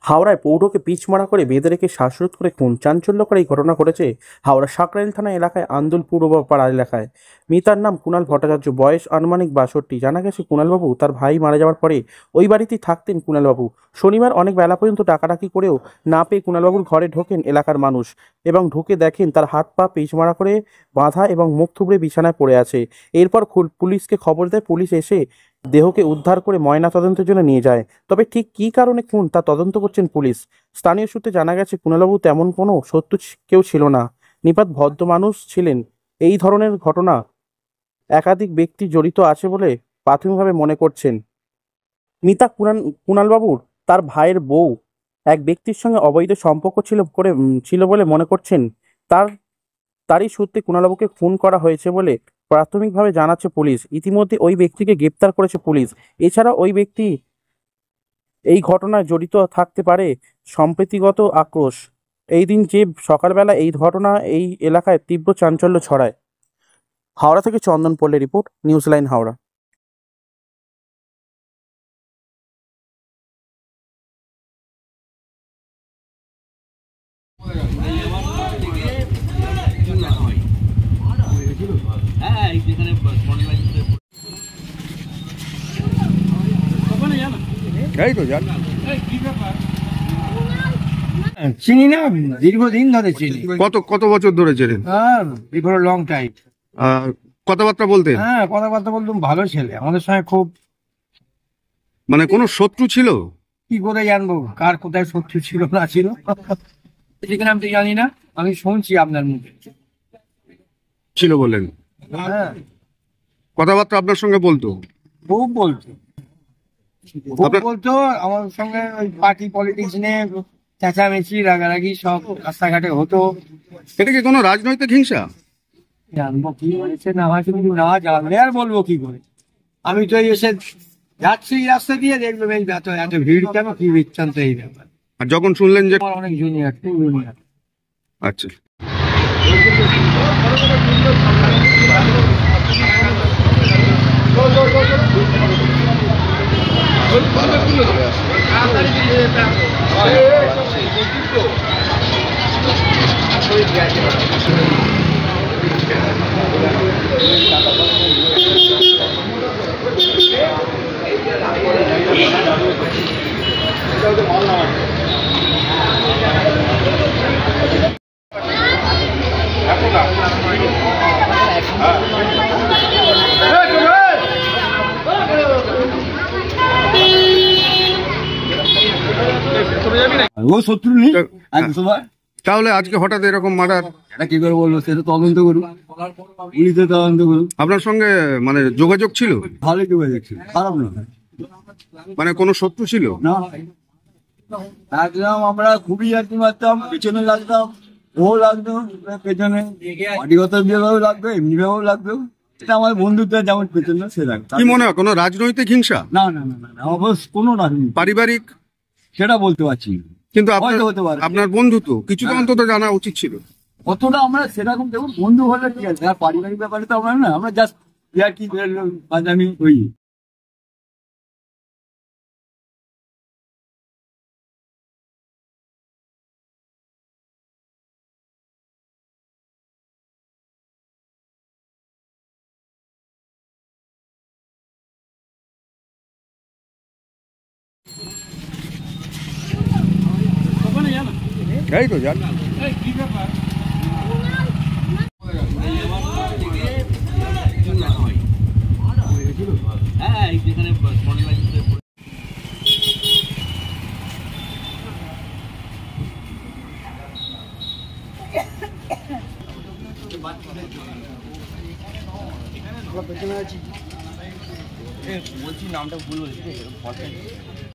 হাওড়ায় পৌরকে পিচমারা করে বেঁধে রেখে শ্বাসরোধ করে খুন। চাঞ্চল্যকর এই ঘটনা ঘটেছে হাওড়া সাকরাইল থানা এলাকায় আন্দুল পূর্ব পাড়া এলাকায়। মৃতার নাম কুণাল ভট্টাচার্য, বয়স আনুমানিক 62। জানা গেছে কুণালবাবু তার ভাই মারা যাওয়ার পরে ওই বাড়িতেই থাকতেন কুণালবাবু। শনিবার অনেক বেলা পর্যন্ত ডাকাডাকি করেও না পেয়ে কুণালবাবুর ঘরে ঢোকেন এলাকার মানুষ এবং ঢুকে দেখেন তার হাত পা পিচমারা করে বাঁধা এবং মুখ থুবড়ে বিছানায় পড়ে আছে। এরপর পুলিশকে খবর দেয়। পুলিশ এসে দেহকে উদ্ধার করে ময়নাতদন্তের জন্য নিয়ে যায়। তবে ঠিক কী কারণে খুন তা তদন্ত করছেন পুলিশ। স্থানীয় সূত্রে জানা গেছে কুণালবাবু তেমন কোনো শত্রু কেউ ছিল না, নিপাত ভদ্র মানুষ ছিলেন। এই ধরনের ঘটনা একাধিক ব্যক্তি জড়িত আছে বলে প্রাথমিকভাবে মনে করছেন। মিতা কুণালবাবুর তার ভাইয়ের বউ এক ব্যক্তির সঙ্গে অবৈধ সম্পর্ক ছিল বলে মনে করছেন। তারই সূত্রে কুণালবাবুকে খুন করা হয়েছে বলে প্রাথমিকভাবে জানাচ্ছে পুলিশ। ইতিমধ্যে ওই ব্যক্তিকে গ্রেপ্তার করেছে পুলিশ। এছাড়া ওই ব্যক্তি এই ঘটনায় জড়িত থাকতে পারে সম্প্রীতিগত আক্রোশ। এই দিন যে সকালবেলা এই ঘটনা এই এলাকায় তীব্র চাঞ্চল্য ছড়ায়। হাওড়া থেকে চন্দন পল্লের রিপোর্ট, নিউজ লাইন হাওড়া। চিনি না, দীর্ঘদিন ধরে চিনি। কত বছর ধরে ছিলেন? Before long time. কথাবার্তা বলতেন? হ্যাঁ, কথাবার্তা বলতাম। ভালো ছেলে, আমাদের সঙ্গে খুব। মানে কোনো শত্রু ছিল? কি করে জানবো কার কোথায় শত্রু ছিল না ছিল, সেখানে আমি তো জানি না। আমি শুনছি আপনার মুখে ছিল বলেন। হ্যাঁ, কথাবার্তা আপনার সঙ্গে বলতো? খুব বলতো, আমার সঙ্গে ওই পার্টি পলিটিক্স নিয়ে চেঁচামেচি রাগারাগি সব রাস্তাঘাটে হতো। এটা কি কোনো রাজনৈতিক হিংসা? জানবো কি হয়েছে না হয়েছে, না জানলে আর বলবো কি করে। আমি তো এসে যাচ্ছি রাস্তা দিয়ে, দেখবেন এই এত ভিড় কেন, কি বৃত্তান্ত এই ব্যাপার। আর যখন শুনলেন যে আমার অনেক জুনিয়র, টু জুনিয়র। আচ্ছা, ও শত্রু নেই তাহলে আজকে হঠাৎ এরকম মার্ডার? এটা কি করে বলবো, সেটা তদন্ত করুন, পুলিশে তদন্ত করুন। আপনার সঙ্গে মানে যোগাযোগ ছিল? ভালো যোগাযোগ ছিল, খারাপ না। মানে কোনো শত্রু ছিল না, একদম আমরা খুবই আরকি মারতাম, পেছনে লাগতাম, ও লাগতো পেছনে, পার্টিগত ভাবেও লাগবে, এমনি ভাবেও লাগবে। এটা আমার বন্ধুত্ব যেমন পেছনে সে লাগতো। কি মনে হয় কোনো রাজনৈতিক হিংসা? না না না না, অবশ্য কোনো রাজনীতি, পারিবারিক? সেটা বলতে পারছি না, কিন্তু হতে পারে। আপনার বন্ধু তো কিছু তো অন্তত জানা উচিত ছিল। কতটা আমরা সেরকম দেখুন, বন্ধু হলে ঠিক আছে, আর পারিবারিক ব্যাপারে তো আমরা না, আমরা জাস্ট কি বাজানি ওই। এই তো জান বলছি নামটা ভুল হয়েছে।